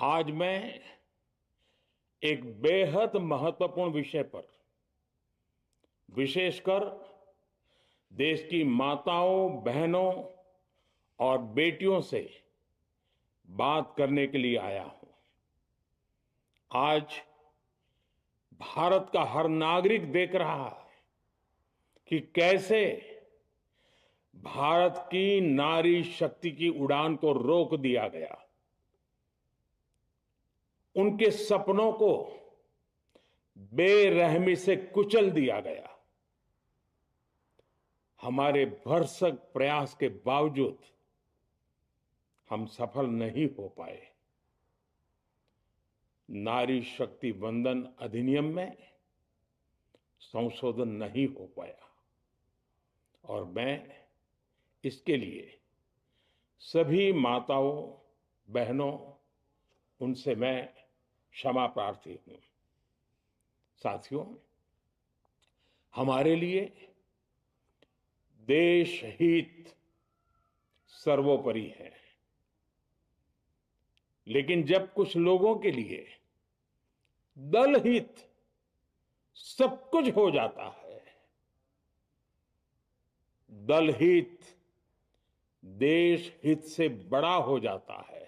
आज मैं एक बेहद महत्वपूर्ण विषय पर विशेषकर देश की माताओं, बहनों और बेटियों से बात करने के लिए आया हूं। आज भारत का हर नागरिक देख रहा है कि कैसे भारत की नारी शक्ति की उड़ान को रोक दिया गया, उनके सपनों को बेरहमी से कुचल दिया गया। हमारे भरसक प्रयास के बावजूद हम सफल नहीं हो पाए। नारी शक्ति वंदन अधिनियम में संशोधन नहीं हो पाया और मैं इसके लिए सभी माताओं, बहनों, उनसे मैं क्षमा प्रार्थी हूं। साथियों, हमारे लिए देश हित सर्वोपरि है, लेकिन जब कुछ लोगों के लिए दल हित सब कुछ हो जाता है, दल हित देश हित से बड़ा हो जाता है,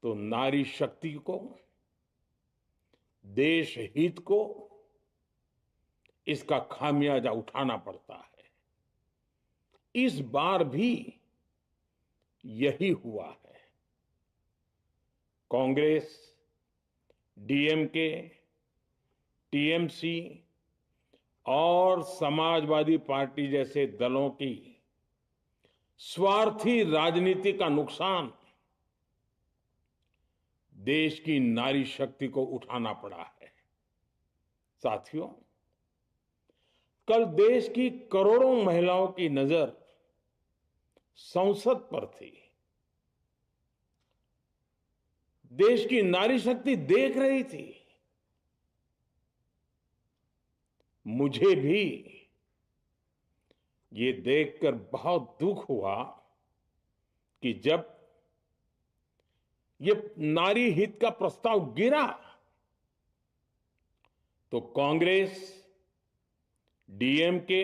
तो नारी शक्ति को, देश हित को इसका खामियाजा उठाना पड़ता है। इस बार भी यही हुआ है। कांग्रेस, डीएमके, टीएमसी और समाजवादी पार्टी जैसे दलों की स्वार्थी राजनीति का नुकसान देश की नारी शक्ति को उठाना पड़ा है। साथियों, कल देश की करोड़ों महिलाओं की नजर संसद पर थी। देश की नारी शक्ति देख रही थी। मुझे भी ये देखकर बहुत दुख हुआ कि जब ये नारी हित का प्रस्ताव गिरा तो कांग्रेस, डीएमके,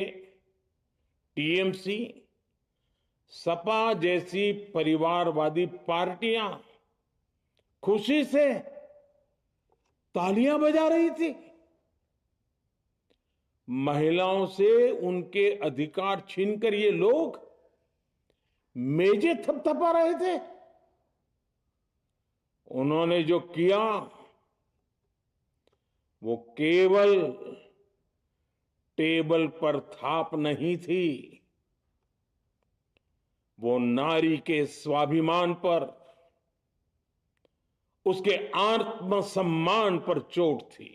टीएमसी, सपा जैसी परिवारवादी पार्टियां खुशी से तालियां बजा रही थी। महिलाओं से उनके अधिकार छीनकर ये लोग मेजें थपथपा रहे थे। उन्होंने जो किया वो केवल टेबल पर थाप नहीं थी, वो नारी के स्वाभिमान पर, उसके आत्मसम्मान पर चोट थी।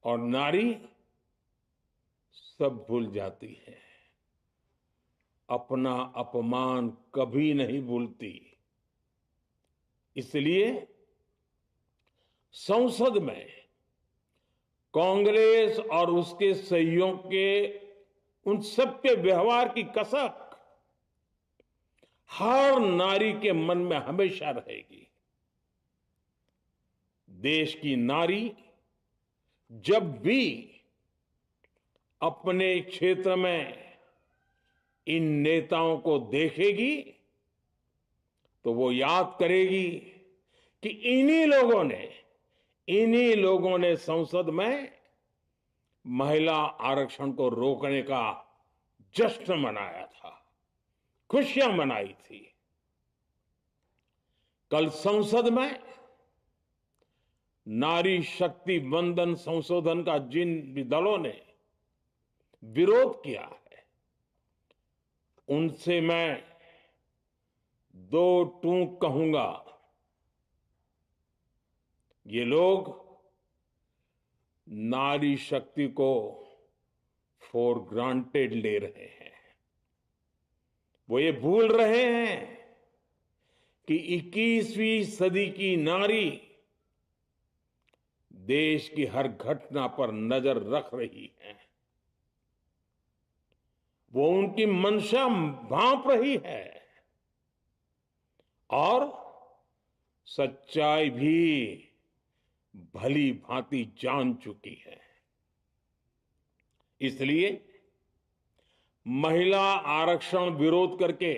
और नारी सब भूल जाती है, अपना अपमान कभी नहीं भूलती। इसलिए संसद में कांग्रेस और उसके सहयोगियों के उन सबके व्यवहार की कसक हर नारी के मन में हमेशा रहेगी। देश की नारी जब भी अपने क्षेत्र में इन नेताओं को देखेगी तो वो याद करेगी कि इन्हीं लोगों ने संसद में महिला आरक्षण को रोकने का जश्न मनाया था, खुशियां मनाई थी। कल संसद में नारी शक्ति वंदन संशोधन का जिन भी दलों ने विरोध किया है, उनसे मैं दो टूक कहूंगा। ये लोग नारी शक्ति को फॉर ग्रांटेड ले रहे हैं। वो ये भूल रहे हैं कि 21वीं सदी की नारी देश की हर घटना पर नजर रख रही है। वो उनकी मंशा भांप रही है और सच्चाई भी भली भांति जान चुकी है। इसलिए महिला आरक्षण विरोध करके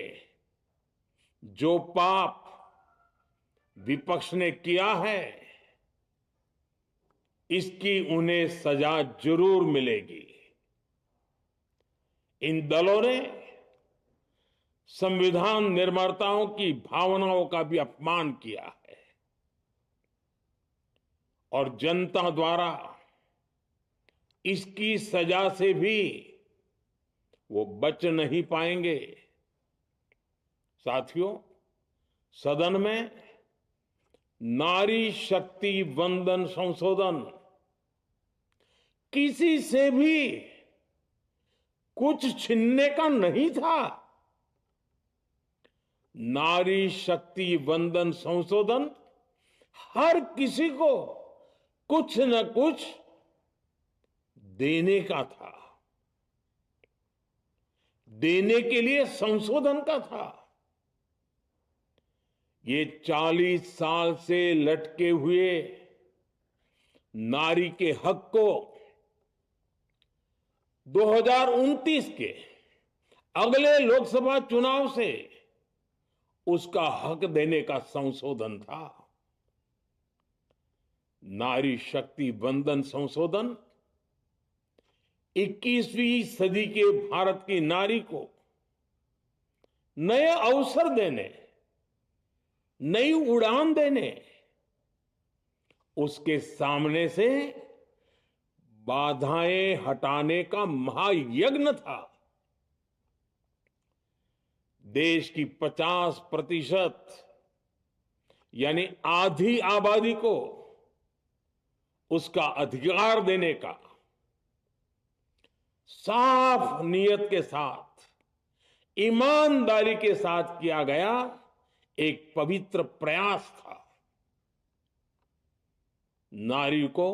जो पाप विपक्ष ने किया है, इसकी उन्हें सजा जरूर मिलेगी। इन दलों ने संविधान निर्माताओं की भावनाओं का भी अपमान किया है और जनता द्वारा इसकी सजा से भी वो बच नहीं पाएंगे। साथियों, सदन में नारी शक्ति वंदन संशोधन किसी से भी कुछ छीनने का नहीं था। नारी शक्ति वंदन संशोधन हर किसी को कुछ न कुछ देने का था, देने के लिए संशोधन का था। ये 40 साल से लटके हुए नारी के हक को 2029 के अगले लोकसभा चुनाव से उसका हक देने का संशोधन था। नारी शक्ति वंदन संशोधन 21वीं सदी के भारत की नारी को नए अवसर देने, नई उड़ान देने, उसके सामने से बाधाएं हटाने का महायज्ञ था। देश की 50% यानी आधी आबादी को उसका अधिकार देने का साफ नियत के साथ, ईमानदारी के साथ किया गया एक पवित्र प्रयास था। नारी को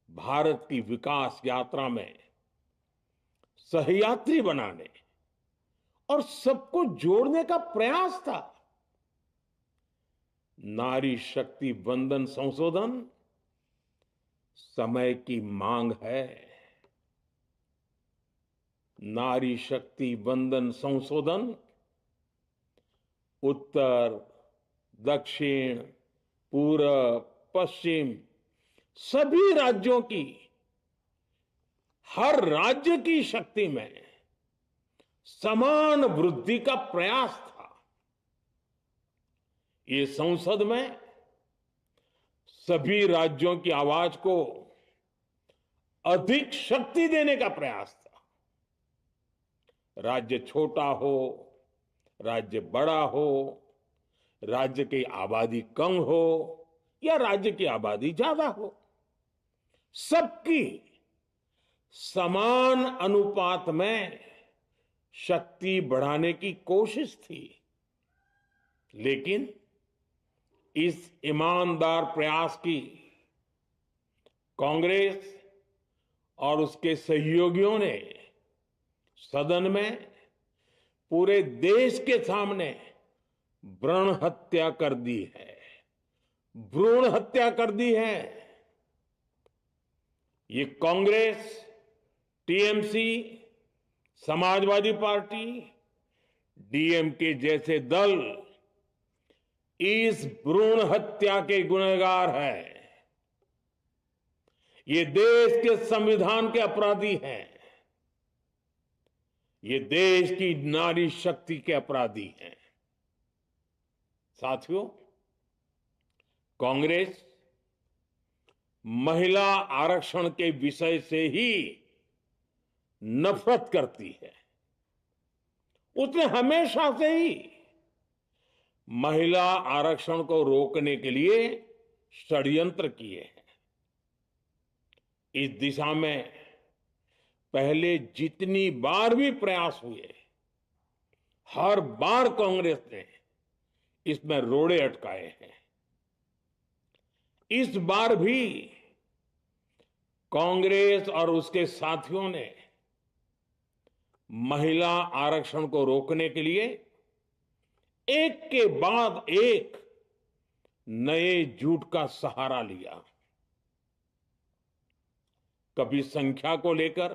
भारत की विकास यात्रा में सहयात्री बनाने और सबको जोड़ने का प्रयास था। नारी शक्ति वंदन संशोधन समय की मांग है। नारी शक्ति वंदन संशोधन उत्तर, दक्षिण, पूरब, पश्चिम सभी राज्यों की, हर राज्य की शक्ति में समान वृद्धि का प्रयास था। ये संसद में सभी राज्यों की आवाज को अधिक शक्ति देने का प्रयास था। राज्य छोटा हो, राज्य बड़ा हो, राज्य की आबादी कम हो या राज्य की आबादी ज्यादा हो, सबकी समान अनुपात में शक्ति बढ़ाने की कोशिश थी। लेकिन इस ईमानदार प्रयास की कांग्रेस और उसके सहयोगियों ने सदन में पूरे देश के सामने भ्रूण हत्या कर दी है, भ्रूण हत्या कर दी है। ये Congress, TMC, Samajwadi party, DMK जैसे दल इस भ्रूण हत्या के गुनहगार हैं। ये देश के संविधान के अपराधी हैं। ये देश की नारी शक्ति के अपराधी हैं। साथियों, कांग्रेस महिला आरक्षण के विषय से ही नफरत करती है। उसने हमेशा से ही महिला आरक्षण को रोकने के लिए षड्यंत्र किए हैं। इस दिशा में पहले जितनी बार भी प्रयास हुए, हर बार कांग्रेस ने इसमें रोड़े अटकाए हैं। इस बार भी कांग्रेस और उसके साथियों ने महिला आरक्षण को रोकने के लिए एक के बाद एक नए झूठ का सहारा लिया। कभी संख्या को लेकर,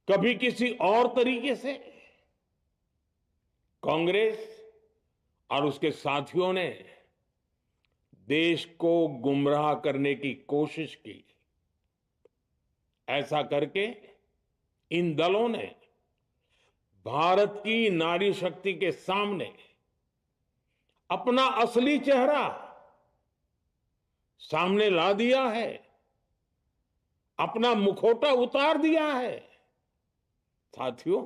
कभी किसी और तरीके से कांग्रेस और उसके साथियों ने देश को गुमराह करने की कोशिश की। ऐसा करके इन दलों ने भारत की नारी शक्ति के सामने अपना असली चेहरा सामने ला दिया है, अपना मुखौटा उतार दिया है। साथियों,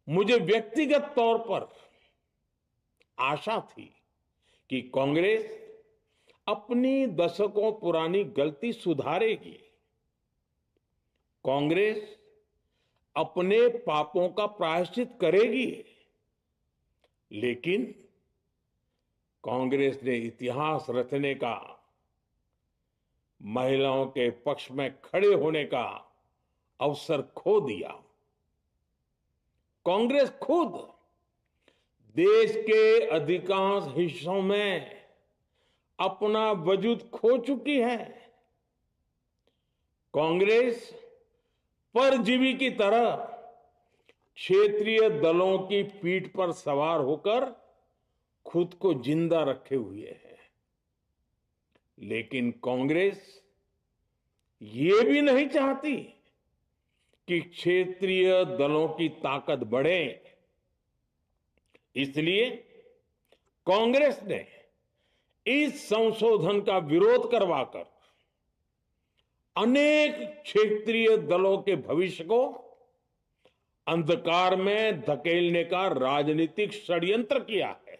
मुझे व्यक्तिगत तौर पर आशा थी कि कांग्रेस अपनी दशकों पुरानी गलती सुधारेगी। कांग्रेस अपने पापों का प्रायश्चित करेगी। लेकिन कांग्रेस ने इतिहास रचने का, महिलाओं के पक्ष में खड़े होने का अवसर खो दिया। कांग्रेस खुद देश के अधिकांश हिस्सों में अपना वजूद खो चुकी है। कांग्रेस परजीवी की तरह क्षेत्रीय दलों की पीठ पर सवार होकर खुद को जिंदा रखे हुए है। लेकिन कांग्रेस ये भी नहीं चाहती कि क्षेत्रीय दलों की ताकत बढ़े। इसलिए कांग्रेस ने इस संशोधन का विरोध करवाकर अनेक क्षेत्रीय दलों के भविष्य को अंधकार में धकेलने का राजनीतिक षड्यंत्र किया है।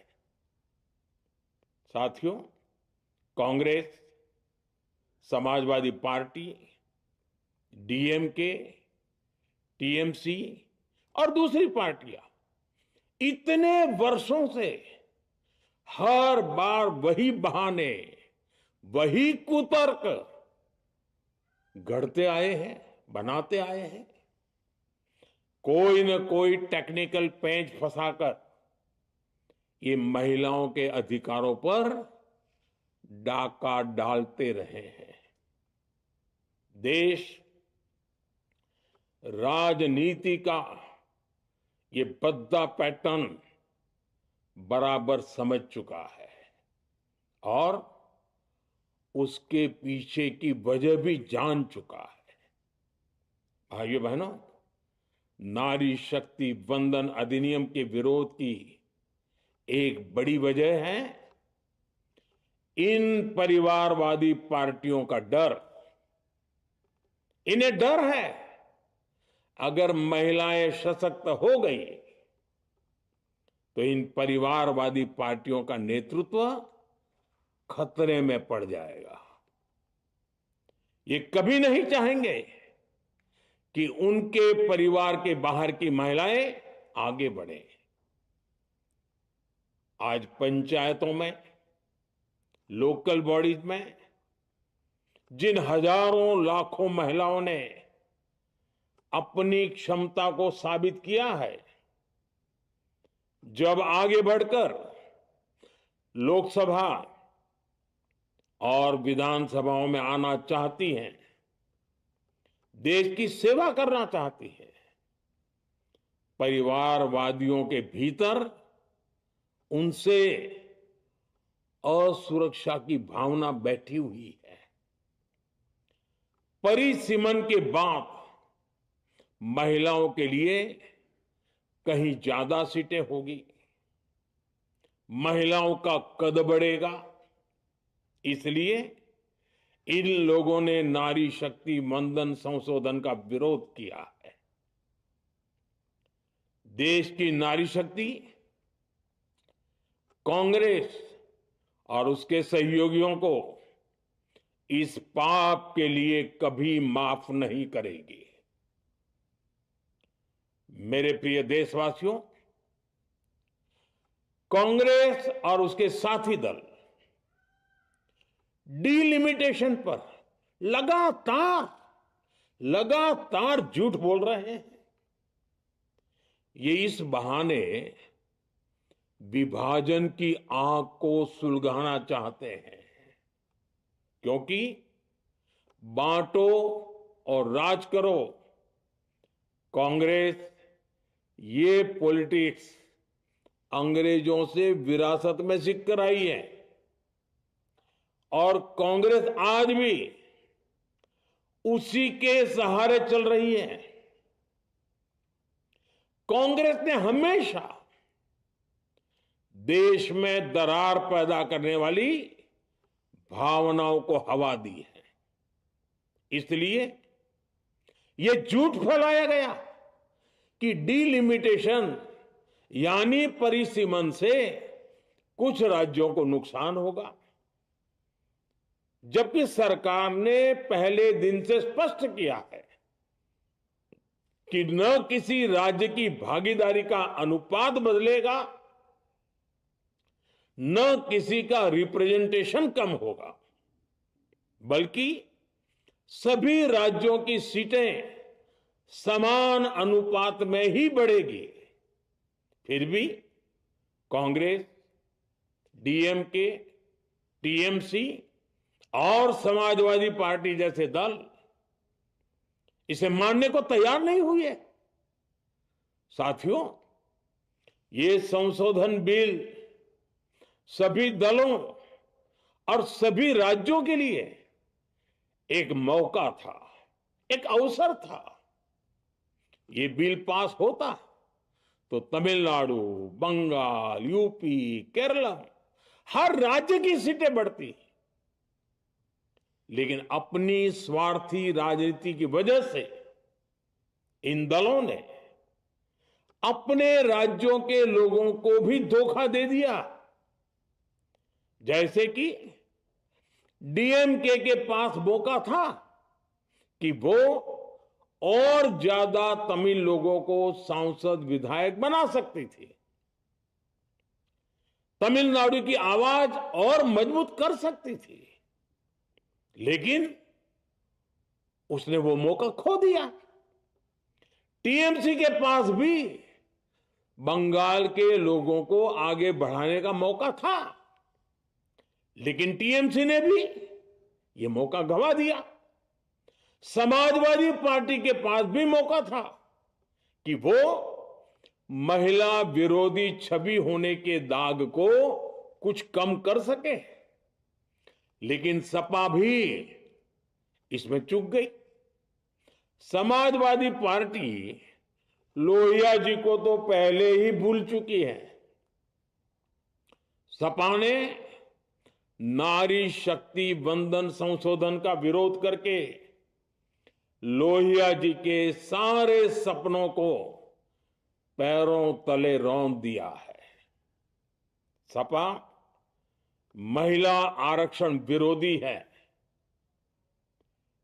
साथियों, Congress, Samajwadi party, DMK, TMC और दूसरी पार्टियां इतने वर्षों से हर बार वही बहाने, वही कुतर्क गढ़ते आए हैं, बनाते आए हैं। कोई न कोई टेक्निकल पेंच फंसाकर ये महिलाओं के अधिकारों पर डाका डालते रहे हैं। देश राजनीति का ये भद्दा पैटर्न बराबर समझ चुका है और उसके पीछे की वजह भी जान चुका है। भाइयों बहनों, नारी शक्ति वंदन अधिनियम के विरोध की एक बड़ी वजह है इन परिवारवादी पार्टियों का डर। इन्हें डर है अगर महिलाएं सशक्त हो गई तो इन परिवारवादी पार्टियों का नेतृत्व खतरे में पड़ जाएगा। ये कभी नहीं चाहेंगे कि उनके परिवार के बाहर की महिलाएं आगे बढ़े। आज पंचायतों में, लोकल बॉडीज में जिन हजारों लाखों महिलाओं ने अपनी क्षमता को साबित किया है, जब आगे बढ़कर लोकसभा और विधानसभाओं में आना चाहती हैं, देश की सेवा करना चाहती है, परिवारवादियों के भीतर उनसे असुरक्षा की भावना बैठी हुई है। परिसीमन के बाद महिलाओं के लिए कहीं ज्यादा सीटें होगी, महिलाओं का कद बढ़ेगा। इसलिए इन लोगों ने नारी शक्ति वंदन संशोधन का विरोध किया है। देश की नारी शक्ति कांग्रेस और उसके सहयोगियों को इस पाप के लिए कभी माफ नहीं करेगी। मेरे प्रिय देशवासियों, कांग्रेस और उसके साथी दल डिलिमिटेशन पर लगातार झूठ बोल रहे हैं। ये इस बहाने विभाजन की आग को सुलगाना चाहते हैं, क्योंकि बांटो और राज करो, कांग्रेस ये पॉलिटिक्स अंग्रेजों से विरासत में सीख कर आई है और कांग्रेस आज भी उसी के सहारे चल रही है। कांग्रेस ने हमेशा देश में दरार पैदा करने वाली भावनाओं को हवा दी है। इसलिए यह झूठ फैलाया गया कि डीलिमिटेशन यानी परिसीमन से कुछ राज्यों को नुकसान होगा, जबकि सरकार ने पहले दिन से स्पष्ट किया है कि न किसी राज्य की भागीदारी का अनुपात बदलेगा, न किसी का रिप्रेजेंटेशन कम होगा, बल्कि सभी राज्यों की सीटें समान अनुपात में ही बढ़ेगी। फिर भी कांग्रेस, डीएमके, टीएमसी और समाजवादी पार्टी जैसे दल इसे मानने को तैयार नहीं हुए। साथियों, ये संशोधन बिल सभी दलों और सभी राज्यों के लिए एक मौका था, एक अवसर था। ये बिल पास होता तो तमिलनाडु, बंगाल, यूपी, केरला हर राज्य की सीटें बढ़ती, लेकिन अपनी स्वार्थी राजनीति की वजह से इन दलों ने अपने राज्यों के लोगों को भी धोखा दे दिया। जैसे कि डीएमके के पास मौका था कि वो और ज्यादा तमिल लोगों को सांसद विधायक बना सकती थी, तमिलनाडु की आवाज और मजबूत कर सकती थी, लेकिन उसने वो मौका खो दिया। टीएमसी के पास भी बंगाल के लोगों को आगे बढ़ाने का मौका था, लेकिन टीएमसी ने भी ये मौका गंवा दिया। समाजवादी पार्टी के पास भी मौका था कि वो महिला विरोधी छवि होने के दाग को कुछ कम कर सके, लेकिन सपा भी इसमें चूक गई। समाजवादी पार्टी लोहिया जी को तो पहले ही भूल चुकी है। सपा ने नारी शक्ति वंदन संशोधन का विरोध करके लोहिया जी के सारे सपनों को पैरों तले रौंद दिया है। सपा महिला आरक्षण विरोधी है।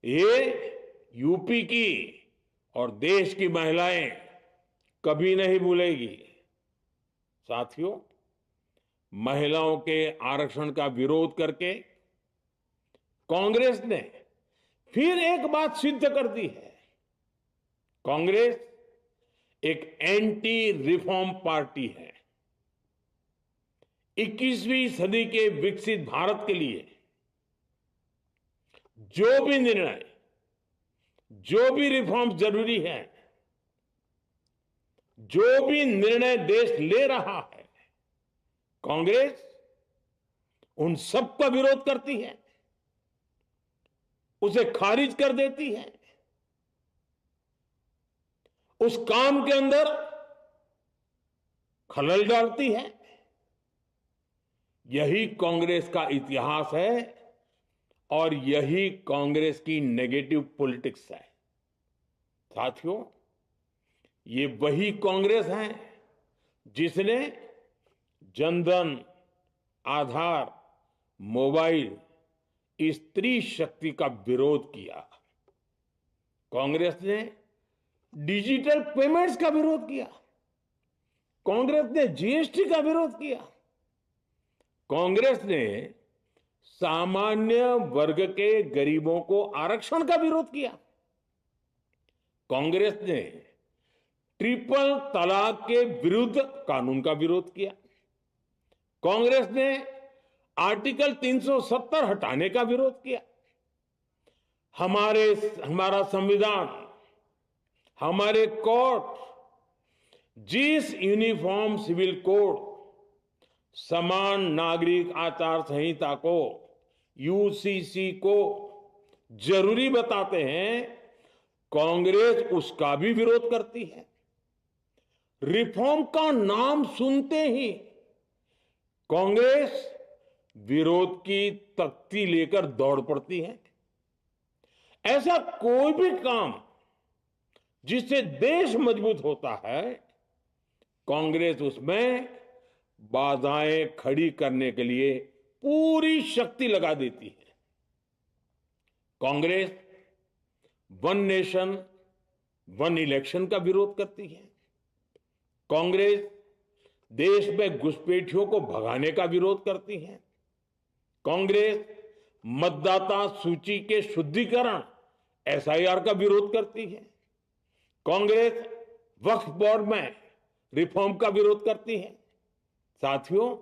ये यूपी की और देश की महिलाएं कभी नहीं भूलेगी। साथियों, महिलाओं के आरक्षण का विरोध करके कांग्रेस ने फिर एक बात सिद्ध कर दी है। कांग्रेस एक एंटी रिफॉर्म पार्टी है। 21वीं सदी के विकसित भारत के लिए जो भी निर्णय, जो भी रिफॉर्म जरूरी है, जो भी निर्णय देश ले रहा है, कांग्रेस उन सब का विरोध करती है, उसे खारिज कर देती है, उस काम के अंदर खलल डालती है। यही कांग्रेस का इतिहास है और यही कांग्रेस की नेगेटिव पॉलिटिक्स है। साथियों, ये वही कांग्रेस है जिसने जनधन, आधार, मोबाइल, स्त्री शक्ति का विरोध किया। कांग्रेस ने डिजिटल पेमेंट्स का विरोध किया। कांग्रेस ने जीएसटी का विरोध किया। कांग्रेस ने सामान्य वर्ग के गरीबों को आरक्षण का विरोध किया। कांग्रेस ने ट्रिपल तलाक के विरुद्ध कानून का विरोध किया। कांग्रेस ने आर्टिकल 370 हटाने का विरोध किया। हमारा संविधान, हमारे कोर्ट जिस यूनिफॉर्म सिविल कोड, समान नागरिक आचार संहिता को, यूसीसी को जरूरी बताते हैं, कांग्रेस उसका भी विरोध करती है। रिफॉर्म का नाम सुनते ही कांग्रेस विरोध की तख्ती लेकर दौड़ पड़ती है। ऐसा कोई भी काम जिससे देश मजबूत होता है, कांग्रेस उसमें बाधाएं खड़ी करने के लिए पूरी शक्ति लगा देती है। Congress one nation one election का विरोध करती है। कांग्रेस देश में घुसपैठियों को भगाने का विरोध करती है। कांग्रेस मतदाता सूची के शुद्धिकरण एसआईआर का विरोध करती है। कांग्रेस वक्फ बोर्ड में रिफॉर्म का विरोध करती है। साथियों,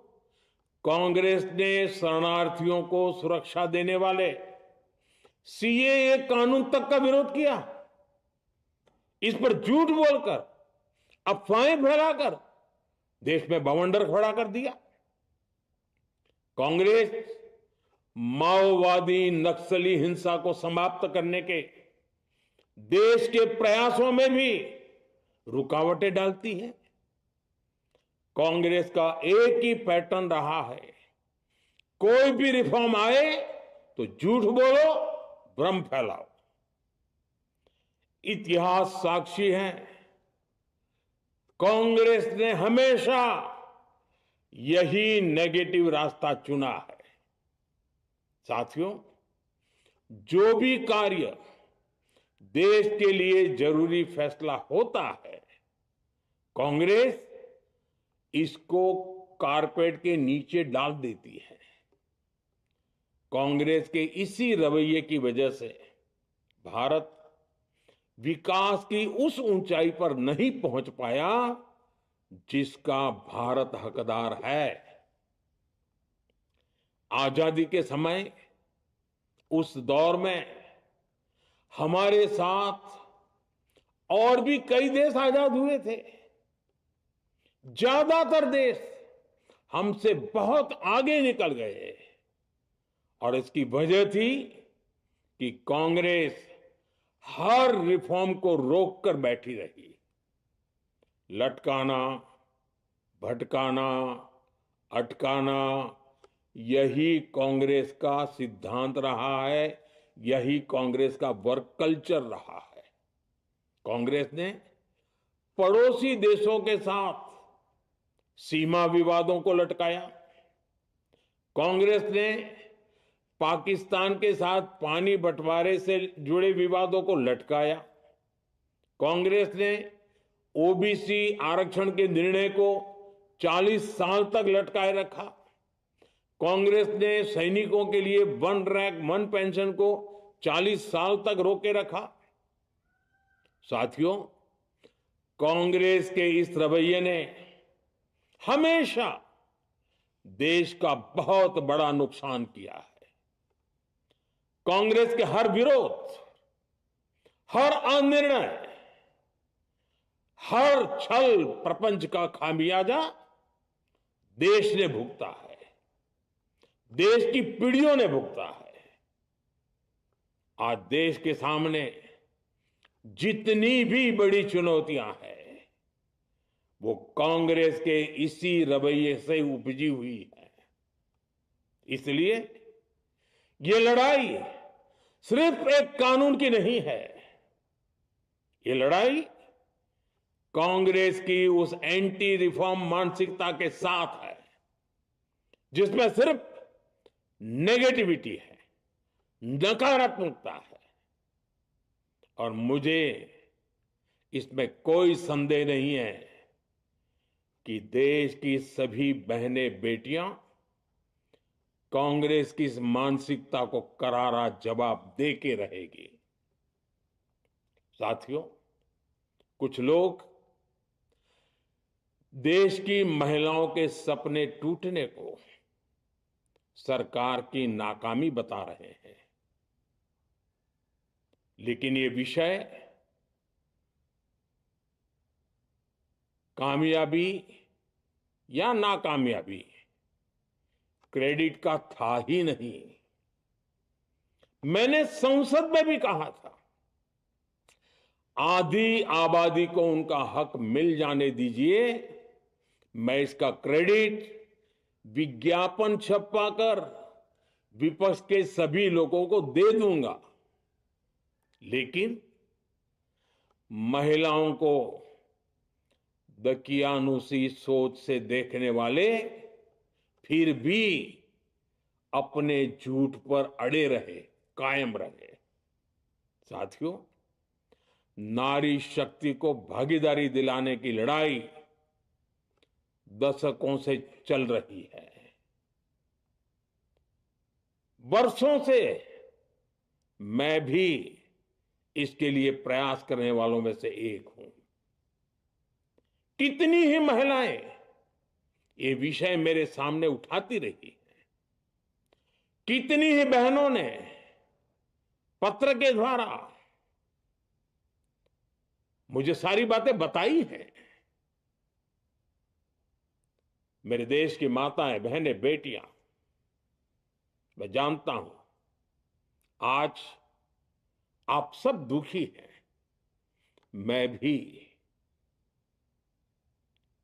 कांग्रेस ने शरणार्थियों को सुरक्षा देने वाले सीएए कानून तक का विरोध किया। इस पर झूठ बोलकर, अफवाहें फैलाकर देश में बवंडर खड़ा कर दिया। कांग्रेस माओवादी नक्सली हिंसा को समाप्त करने के देश के प्रयासों में भी रुकावटें डालती है। कांग्रेस का एक ही पैटर्न रहा है, कोई भी रिफॉर्म आए तो झूठ बोलो, भ्रम फैलाओ। इतिहास साक्षी है, कांग्रेस ने हमेशा यही नेगेटिव रास्ता चुना है। साथियों, जो भी कार्य देश के लिए जरूरी फैसला होता है, कांग्रेस इसको कारपेट के नीचे डाल देती है। कांग्रेस के इसी रवैये की वजह से भारत विकास की उस ऊंचाई पर नहीं पहुंच पाया जिसका भारत हकदार है। आजादी के समय उस दौर में हमारे साथ और भी कई देश आजाद हुए थे। ज्यादातर देश हमसे बहुत आगे निकल गए और इसकी वजह थी कि कांग्रेस हर रिफॉर्म को रोककर बैठी रही। लटकाना, भटकाना, अटकाना, यही कांग्रेस का सिद्धांत रहा है, यही कांग्रेस का वर्क कल्चर रहा है। कांग्रेस ने पड़ोसी देशों के साथ सीमा विवादों को लटकाया। कांग्रेस ने पाकिस्तान के साथ पानी बंटवारे से जुड़े विवादों को लटकाया। कांग्रेस ने ओबीसी आरक्षण के निर्णय को 40 साल तक लटकाए रखा। कांग्रेस ने सैनिकों के लिए वन रैंक वन पेंशन को 40 साल तक रोके रखा। साथियों, कांग्रेस के इस रवैये ने हमेशा देश का बहुत बड़ा नुकसान किया है। कांग्रेस के हर विरोध, हर अनिर्णय, हर छल प्रपंच का खामियाजा देश ने भुगता है, देश की पीढ़ियों ने भुगता है। आज देश के सामने जितनी भी बड़ी चुनौतियां हैं, वो कांग्रेस के इसी रवैये से उपजी हुई है। इसलिए ये लड़ाई सिर्फ एक कानून की नहीं है, ये लड़ाई कांग्रेस की उस एंटी रिफॉर्म मानसिकता के साथ है जिसमें सिर्फ नेगेटिविटी है, नकारात्मकता है। और मुझे इसमें कोई संदेह नहीं है कि देश की सभी बहनें बेटियां कांग्रेस की इस मानसिकता को करारा जवाब दे के रहेगी। साथियों, कुछ लोग देश की महिलाओं के सपने टूटने को सरकार की नाकामी बता रहे हैं। लेकिन ये विषय कामयाबी या नाकामयाबी क्रेडिट का था ही नहीं। मैंने संसद में भी कहा था, आधी आबादी को उनका हक मिल जाने दीजिए, मैं इसका क्रेडिट विज्ञापन छपवाकर विपक्ष के सभी लोगों को दे दूंगा। लेकिन महिलाओं को दकियानुसी सोच से देखने वाले फिर भी अपने झूठ पर अड़े रहे, कायम रहे। साथियों, नारी शक्ति को भागीदारी दिलाने की लड़ाई दशकों से चल रही है। वर्षों से मैं भी इसके लिए प्रयास करने वालों में से एक हूं। कितनी ही महिलाएं ये विषय मेरे सामने उठाती रही हैं। कितनी ही बहनों ने पत्र के द्वारा मुझे सारी बातें बताई हैं। मेरे देश की माताएं, बहनें, बेटियां, मैं जानता हूं आज आप सब दुखी हैं। मैं भी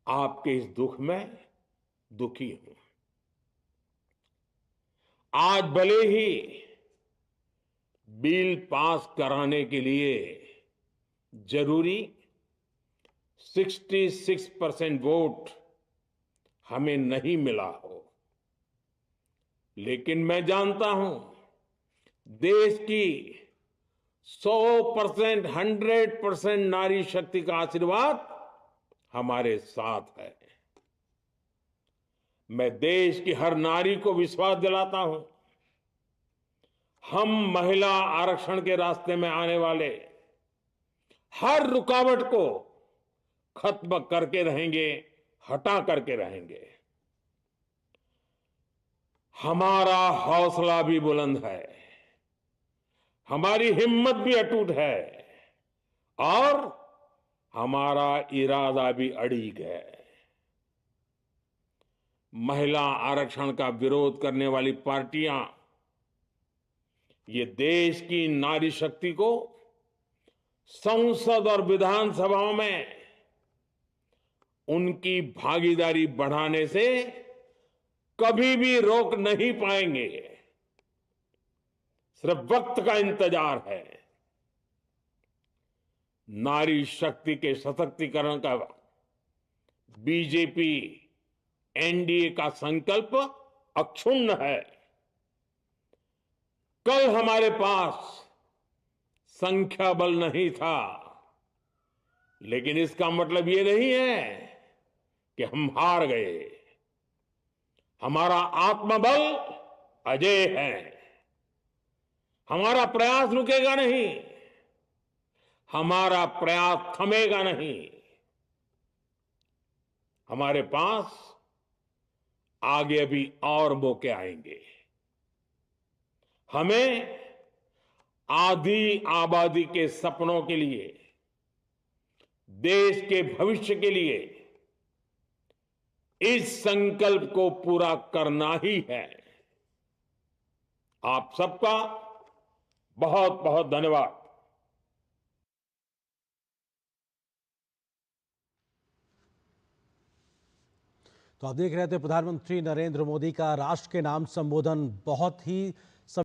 आपके इस दुख में दुखी हूं। आज भले ही बिल पास कराने के लिए जरूरी 66% वोट हमें नहीं मिला हो, लेकिन मैं जानता हूं देश की 100%, 100% नारी शक्ति का आशीर्वाद हमारे साथ है। मैं देश की हर नारी को विश्वास दिलाता हूं, हम महिला आरक्षण के रास्ते में आने वाले हर रुकावट को खत्म करके रहेंगे, हटा करके रहेंगे। हमारा हौसला भी बुलंद है, हमारी हिम्मत भी अटूट है और हमारा इरादा भी अड़िग है। महिला आरक्षण का विरोध करने वाली पार्टियां ये देश की नारी शक्ति को संसद और विधानसभाओं में उनकी भागीदारी बढ़ाने से कभी भी रोक नहीं पाएंगे। सिर्फ वक्त का इंतजार है। नारी शक्ति के सशक्तिकरण का बीजेपी एनडीए का संकल्प अक्षुण्ण है। कल हमारे पास संख्या बल नहीं था, लेकिन इसका मतलब ये नहीं है कि हम हार गए। हमारा आत्मबल अजेय है। हमारा प्रयास रुकेगा नहीं, हमारा प्रयास थमेगा नहीं। हमारे पास आगे अभी और मौके आएंगे। हमें आधी आबादी के सपनों के लिए, देश के भविष्य के लिए इस संकल्प को पूरा करना ही है। आप सबका बहुत बहुत धन्यवाद। तो आप देख रहे थे प्रधानमंत्री नरेंद्र मोदी का राष्ट्र के नाम संबोधन बहुत ही